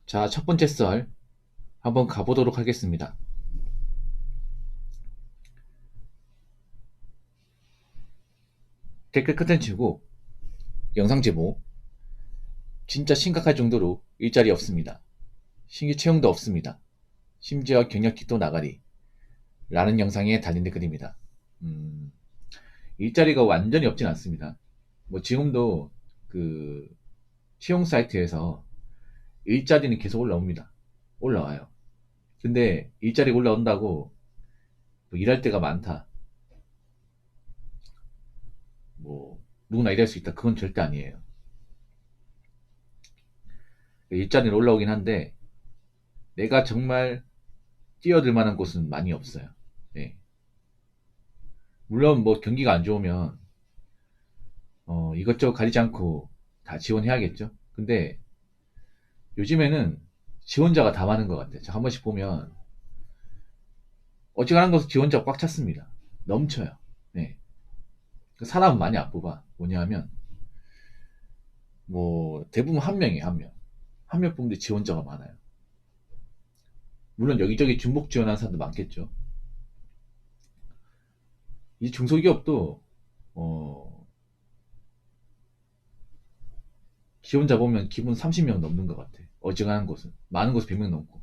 자, 첫 번째 썰 한번 가보도록 하겠습니다. 댓글 컨텐츠고 영상 제목 진짜 심각할 정도로 일자리 없습니다. 신규 채용도 없습니다. 심지어 경력직도 나가리 라는 영상에 달린 댓글입니다. 일자리가 완전히 없진 않습니다. 뭐 지금도 그 채용 사이트에서 일자리는 계속 올라옵니다. 올라와요. 근데 일자리 올라온다고 뭐 일할 때가 많다. 뭐 누구나 일할 수 있다. 그건 절대 아니에요. 일자리는 올라오긴 한데 내가 정말 뛰어들 만한 곳은 많이 없어요. 네. 물론 뭐 경기가 안 좋으면 이것저것 가리지 않고 다 지원해야겠죠. 근데 요즘에는 지원자가 다 많은 것 같아요. 한 번씩 보면 어지간한 곳은 지원자가 꽉 찼습니다. 넘쳐요. 네. 사람은 많이 안 뽑아. 뭐냐면 뭐 대부분 한 명이에요. 한 명. 한 명 뽑는데 지원자가 많아요. 물론 여기저기 중복 지원하는 사람도 많겠죠. 이 중소기업도 어, 지원자 보면 기본 30명 넘는 것 같아. 어지간한 곳은. 많은 곳은 100명 넘고.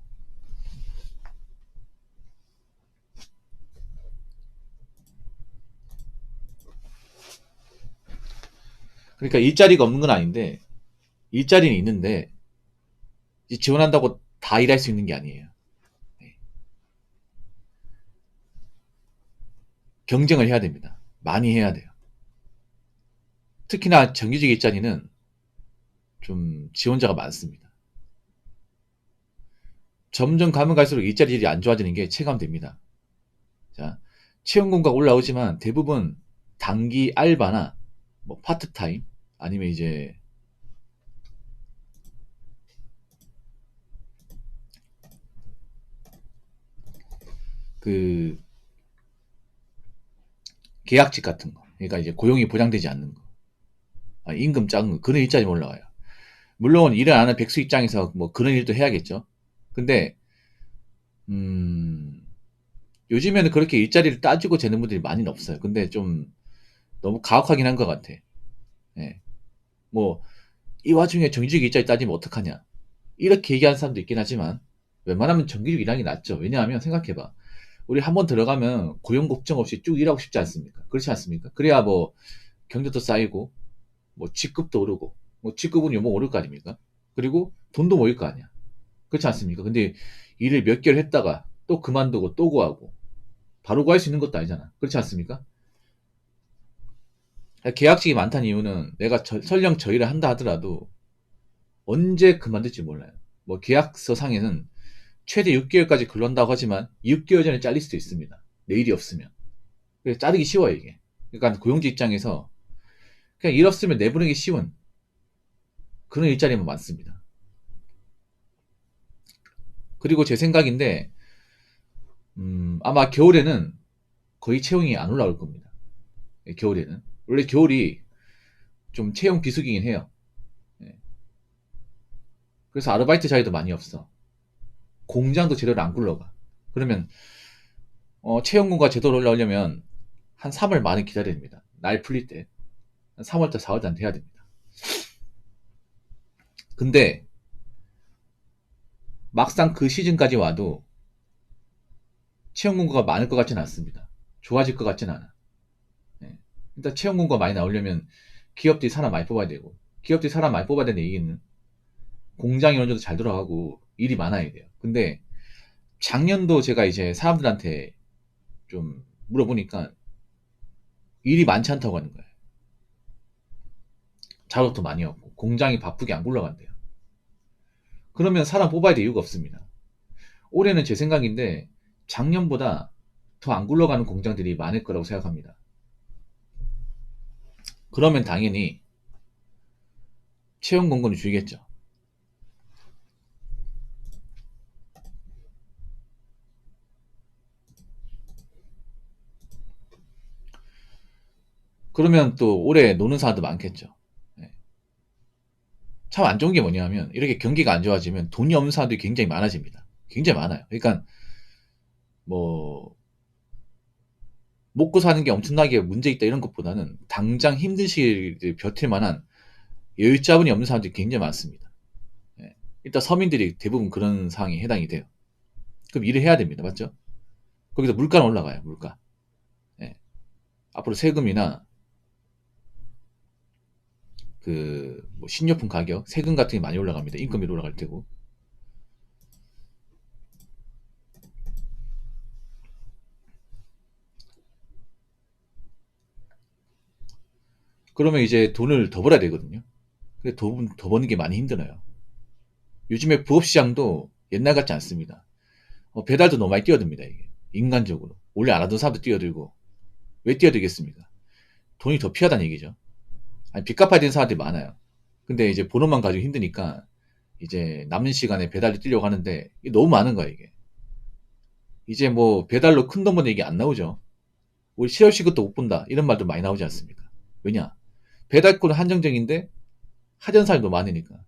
그러니까 일자리가 없는 건 아닌데, 일자리는 있는데, 지원한다고 다 일할 수 있는 게 아니에요. 네. 경쟁을 해야 됩니다. 많이 해야 돼요. 특히나 정규직 일자리는 좀 지원자가 많습니다. 점점 가면 갈수록 일자리들이 안 좋아지는 게 체감됩니다. 자, 채용 공고가 올라오지만 대부분 단기 알바나 뭐 파트타임 아니면 이제 그 계약직 같은 거. 그러니까 이제 고용이 보장되지 않는 거. 임금 작은 거. 그런 일자리 올라와요. 물론 일을 안 하는 백수 입장에서 뭐 그런 일도 해야겠죠. 근데 음, 요즘에는 그렇게 일자리를 따지고 재는 분들이 많이는 없어요. 근데 좀 너무 가혹하긴 한 것 같아. 예. 뭐, 이 와중에 정규직 일자리 따지면 어떡하냐. 이렇게 얘기하는 사람도 있긴 하지만, 웬만하면 정규직 일하는 게 낫죠. 왜냐하면 생각해봐. 우리 한 번 들어가면 고용 걱정 없이 쭉 일하고 싶지 않습니까? 그렇지 않습니까? 그래야 뭐, 경력도 쌓이고, 뭐, 직급도 오르고, 뭐, 직급은 요목 오를 거 아닙니까? 그리고 돈도 모일 거 아니야. 그렇지 않습니까? 근데 일을 몇 개월 했다가 또 그만두고 또 구하고, 바로 구할 수 있는 것도 아니잖아. 그렇지 않습니까? 계약직이 많다는 이유는 내가 설령 저 일을 한다 하더라도 언제 그만둘지 몰라요. 뭐 계약서 상에는 최대 6개월까지 근로한다고 하지만 6개월 전에 잘릴 수도 있습니다. 내일이 없으면. 그래서 자르기 쉬워요, 이게. 그러니까 고용주 입장에서 그냥 일 없으면 내보내기 쉬운 그런 일자리만 많습니다. 그리고 제 생각인데 아마 겨울에는 거의 채용이 안 올라올 겁니다. 예, 겨울에는. 원래 겨울이 좀 채용 비수기긴 해요. 예. 그래서 아르바이트 자리도 많이 없어. 공장도 제대로 안 굴러가. 그러면 채용군과 제도를 올라오려면 한 3월 말은 기다려야 됩니다. 날 풀릴 때. 한 3월달, 4월달 돼야 됩니다. 근데 막상 그 시즌까지 와도 채용 공고가 많을 것 같지는 않습니다. 좋아질 것 같지는 않아. 네. 일단 채용 공고가 많이 나오려면 기업들이 사람 많이 뽑아야 되고, 기업들이 사람 많이 뽑아야 되는 얘기는 공장이 어느 정도 잘 돌아가고 일이 많아야 돼요. 근데 작년도 제가 이제 사람들한테 좀 물어보니까 일이 많지 않다고 하는 거예요. 작업도 많이 없고 공장이 바쁘게 안 굴러간대요. 그러면 사람 뽑아야 될 이유가 없습니다. 올해는 제 생각인데 작년보다 더 안 굴러가는 공장들이 많을 거라고 생각합니다. 그러면 당연히 채용 공고는 줄겠죠. 그러면 또 올해 노는 사람도 많겠죠. 네. 참 안 좋은 게 뭐냐면 이렇게 경기가 안 좋아지면 돈이 없는 사람들이 굉장히 많아집니다. 굉장히 많아요. 그러니까 뭐 먹고 사는 게 엄청나게 문제 있다 이런 것보다는 당장 힘든 시기를 버틸 만한 여유자본이 없는 사람들이 굉장히 많습니다. 예. 일단 서민들이 대부분 그런 상황에 해당이 돼요. 그럼 일을 해야 됩니다. 맞죠? 거기서 물가는 올라가요. 물가. 예. 앞으로 세금이나 뭐 식료품 가격, 세금 같은 게 많이 올라갑니다. 인건비 올라갈 테고. 그러면 이제 돈을 더 벌어야 되거든요. 근데 더 버는 게 많이 힘들어요. 요즘에 부업시장도 옛날 같지 않습니다. 배달도 너무 많이 뛰어듭니다. 이게 인간적으로 원래 안 하던 사람도 뛰어들고. 왜 뛰어들겠습니까? 돈이 더 필요하다는 얘기죠. 아니, 빚 갚아야 되는 사람들이 많아요. 근데 이제 본업만 가지고 힘드니까 이제 남는 시간에 배달도 뛰려고 하는데 이게 너무 많은 거야 이게. 이제 뭐 배달로 큰 돈 버는 얘기 안 나오죠. 우리 실업시 것도 못 본다 이런 말도 많이 나오지 않습니까? 왜냐? 배달권은 한정적인데 하던 사람이 너무 많으니까.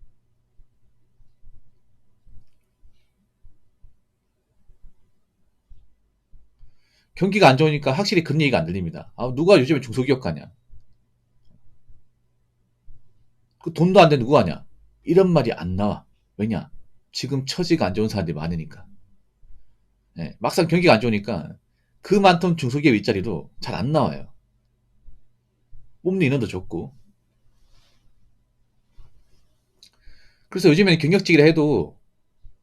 경기가 안 좋으니까 확실히 그런 얘기가 안 들립니다. 아, 누가 요즘에 중소기업 가냐? 그 돈도 안 되는 누구 하냐? 이런 말이 안 나와. 왜냐? 지금 처지가 안 좋은 사람들이 많으니까. 예, 막상 경기가 안 좋으니까 그 많던 중소기업 일자리도 잘 안 나와요. 뽑는 인원도 적고. 그래서 요즘에는 경력직이라 해도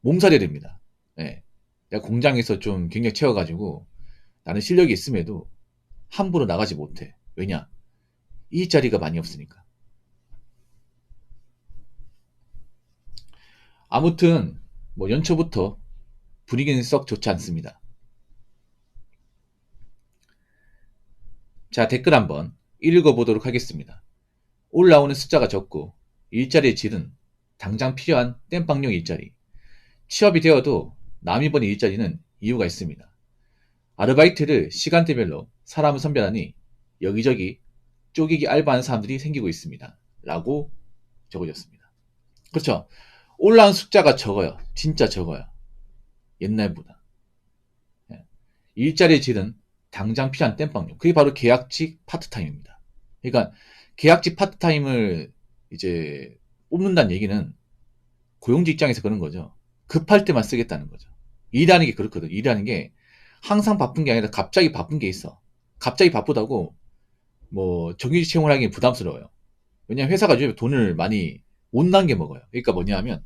몸살이 됩니다. 예, 내가 공장에서 좀 경력 채워가지고 나는 실력이 있음에도 함부로 나가지 못해. 왜냐? 이 자리가 많이 없으니까. 아무튼 뭐 연초부터 분위기는 썩 좋지 않습니다. 자, 댓글 한번 읽어보도록 하겠습니다. 올라오는 숫자가 적고 일자리의 질은 당장 필요한 땜빵용 일자리. 취업이 되어도 남이 버는 일자리는 이유가 있습니다. 아르바이트를 시간대별로 사람을 선별하니 여기저기 쪼개기 알바하는 사람들이 생기고 있습니다. 라고 적어졌습니다. 그렇죠. 올라온 숫자가 적어요. 진짜 적어요. 옛날보다. 예. 일자리의 질은 당장 필요한 땜빵용. 그게 바로 계약직 파트타임입니다. 그러니까 계약직 파트타임을 이제 뽑는다는 얘기는 고용주 입장에서 그런 거죠. 급할 때만 쓰겠다는 거죠. 일하는 게 그렇거든. 일하는 게 항상 바쁜 게 아니라 갑자기 바쁜 게 있어. 갑자기 바쁘다고 뭐 정규직 채용을 하기엔 부담스러워요. 왜냐면 회사가 요즘에 돈을 많이 못 남겨 먹어요. 그러니까 뭐냐 하면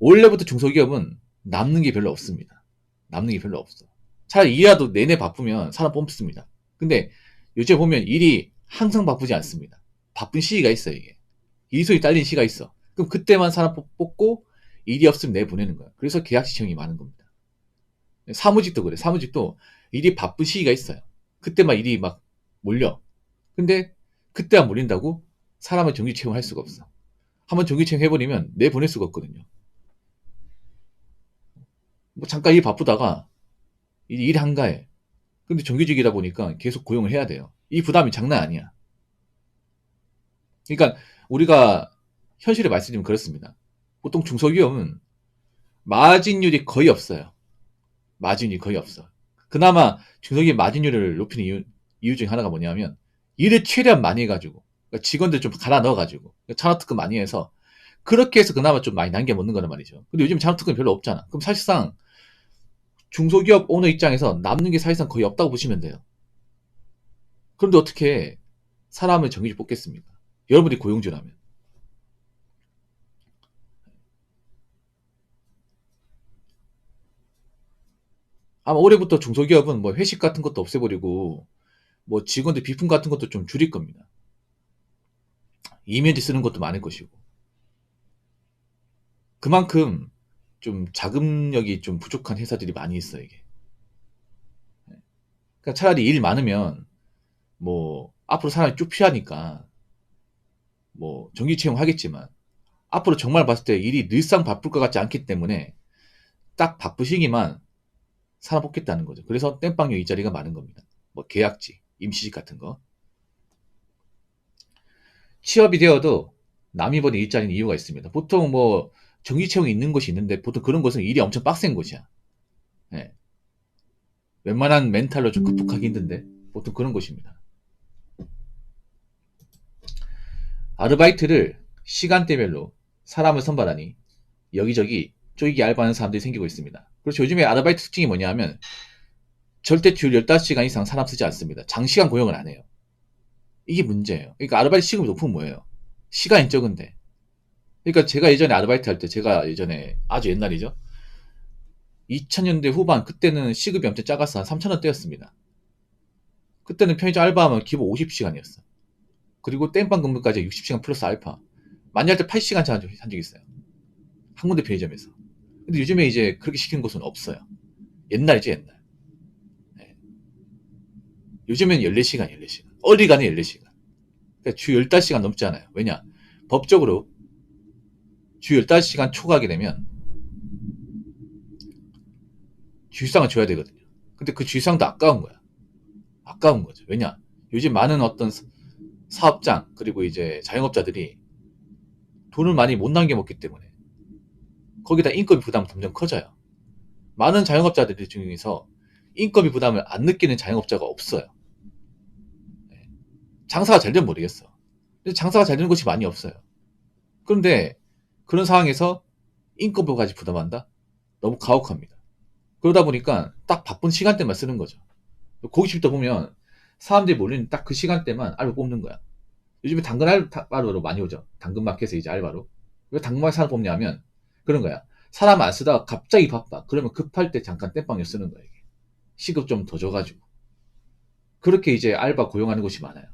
원래부터 중소기업은 남는 게 별로 없습니다. 남는 게 별로 없어. 차라리 일하도 내내 바쁘면 사람 뽑습니다. 근데 요즘 보면 일이 항상 바쁘지 않습니다. 바쁜 시기가 있어요, 이게. 일손이 딸린 시기가 있어. 그럼 그때만 사람 뽑고 일이 없으면 내보내는 거야. 그래서 계약 시청이 많은 겁니다. 사무직도 그래. 사무직도 일이 바쁜 시기가 있어요. 그때만 일이 막 몰려. 근데 그때만 몰린다고 사람을 정규 채용할 수가 없어. 한번 정규 채용해버리면 내보낼 수가 없거든요. 뭐 잠깐 일 바쁘다가 일이 한가해. 근데 정규직이다 보니까 계속 고용을 해야 돼요. 이 부담이 장난 아니야. 그러니까 우리가 현실에 말씀드리면 그렇습니다. 보통 중소기업은 마진율이 거의 없어요. 마진이 거의 없어. 그나마 중소기업 마진율을 높이는 이유 중에 하나가 뭐냐면 일을 최대한 많이 해가지고 그러니까 직원들 좀 갈아 넣어가지고 산업특근 많이 해서 그렇게 해서 그나마 좀 많이 남겨 먹는 거란 말이죠. 근데 요즘 산업특근이 별로 없잖아. 그럼 사실상 중소기업 오너 입장에서 남는 게 사실상 거의 없다고 보시면 돼요. 그런데 어떻게 사람을 정규직 뽑겠습니까? 여러분이 고용주라면. 아마 올해부터 중소기업은 뭐 회식 같은 것도 없애버리고 뭐 직원들 비품 같은 것도 좀 줄일 겁니다. 이면지 쓰는 것도 많을 것이고. 그만큼 좀 자금력이 좀 부족한 회사들이 많이 있어요, 이게. 그러니까 차라리 일 많으면 뭐 앞으로 사람이 쭉 필요하니까 뭐 정기 채용하겠지만 앞으로 정말 봤을 때 일이 늘상 바쁠 것 같지 않기 때문에 딱 바쁘시기만 사람 뽑겠다는 거죠. 그래서 땜빵용 일자리가 많은 겁니다. 뭐 계약직, 임시직 같은 거. 취업이 되어도 남이 버린 일자리는 이유가 있습니다. 보통 뭐 정규 채용이 있는 곳이 있는데 보통 그런 곳은 일이 엄청 빡센 곳이야. 예. 웬만한 멘탈로 좀 극복하기 힘든데 보통 그런 곳입니다. 아르바이트를 시간대별로 사람을 선발하니 여기저기 쪼이기 알바하는 사람들이 생기고 있습니다. 그렇죠. 요즘에 아르바이트 특징이 뭐냐 하면 절대 주 15시간 이상 사람 쓰지 않습니다. 장시간 고용을 안 해요. 이게 문제예요. 그러니까 아르바이트 시급이 높으면 뭐예요? 시간이 적은데. 그러니까 제가 예전에 아르바이트 할 때 제가 예전에 아주 옛날이죠. 2000년대 후반 그때는 시급이 엄청 작아서 한 3,000원대였습니다. 그때는 편의점 알바하면 기본 50시간이었어. 그리고 땜빵 근무까지 60시간 플러스 알파. 많이 할 때 80시간 한 적이 있어요. 한 군데 편의점에서. 근데 요즘에 이제 그렇게 시키는 곳은 없어요. 옛날이죠, 옛날. 네. 요즘엔 14시간, 14시간. 어디가는 14시간. 그러니까 주 15시간 넘지 않아요. 왜냐? 법적으로 주 15시간 초과하게 되면 주휴상을 줘야 되거든요. 근데 그 주휴상도 아까운 거야. 아까운 거죠. 왜냐? 요즘 많은 어떤 사업장, 그리고 이제 자영업자들이 돈을 많이 못 남겨 먹기 때문에 거기다 인건비 부담이 점점 커져요. 많은 자영업자들 중에서 인건비 부담을 안 느끼는 자영업자가 없어요. 장사가 잘 되면 모르겠어. 근데 장사가 잘 되는 곳이 많이 없어요. 그런데 그런 상황에서 인건비까지 부담한다? 너무 가혹합니다. 그러다 보니까 딱 바쁜 시간대만 쓰는 거죠. 고깃집도 보면 사람들이 몰리는 딱 그 시간대만 알바 뽑는 거야. 요즘에 당근 알바로 많이 오죠. 당근마켓에 이제 알바로. 왜 당근마켓 사람 뽑냐면 그런 거야. 사람 안 쓰다가 갑자기 바빠. 그러면 급할 때 잠깐 땜빵을 쓰는 거야. 이게. 시급 좀 더 줘가지고. 그렇게 이제 알바 고용하는 곳이 많아요.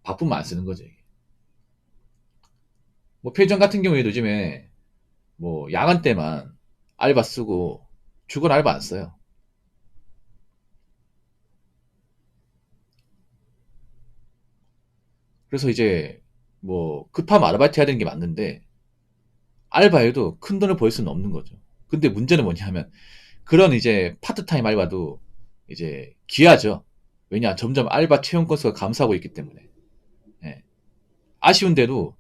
바쁘면 안 쓰는 거죠. 이게. 뭐 편의점 같은 경우에도 요즘에 뭐 야간 때만 알바 쓰고 주간 알바 안 써요. 그래서 이제 뭐 급하면 아르바이트 해야 되는 게 맞는데 알바에도 큰 돈을 벌 수는 없는 거죠. 근데 문제는 뭐냐면 그런 이제 파트타임 알바도 이제 귀하죠. 왜냐 점점 알바 채용 건수가 감소하고 있기 때문에. 예. 아쉬운데도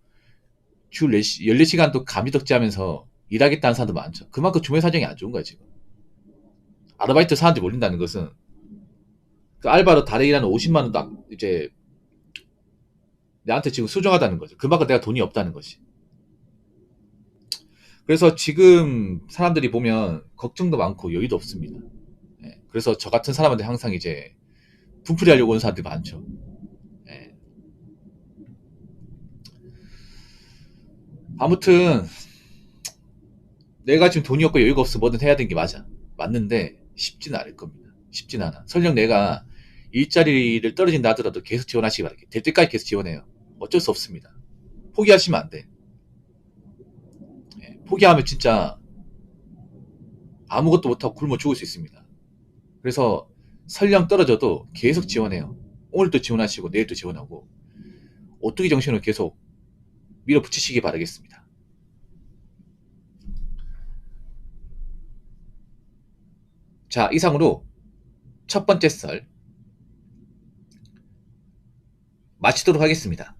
주 14시간 또 감지덕지 하면서 일하겠다는 사람도 많죠. 그만큼 주변 사정이 안 좋은 거야 지금. 아르바이트 사람들이 몰린다는 것은 그 알바로 달에 일하는 50만 원도 이제 내한테 지금 소중하다는 거죠. 그만큼 내가 돈이 없다는 것이. 그래서 지금 사람들이 보면 걱정도 많고 여유도 없습니다. 예. 그래서 저 같은 사람한테 항상 이제 분풀이 하려고 오는 사람들이 많죠. 예. 아무튼 내가 지금 돈이 없고 여유가 없어 뭐든 해야 되는 게 맞아. 맞는데 쉽지는 않을 겁니다. 쉽지는 않아. 설령 내가 일자리를 떨어진다 하더라도 계속 지원하시기 바랄게요. 될 때까지 계속 지원해요. 어쩔 수 없습니다. 포기하시면 안 돼. 예. 포기하면 진짜 아무것도 못하고 굶어 죽을 수 있습니다. 그래서 설령 떨어져도 계속 지원해요. 오늘도 지원하시고 내일도 지원하고 오뚜기 정신으로 계속 밀어붙이시기 바라겠습니다. 자, 이상으로 첫 번째 썰 마치도록 하겠습니다.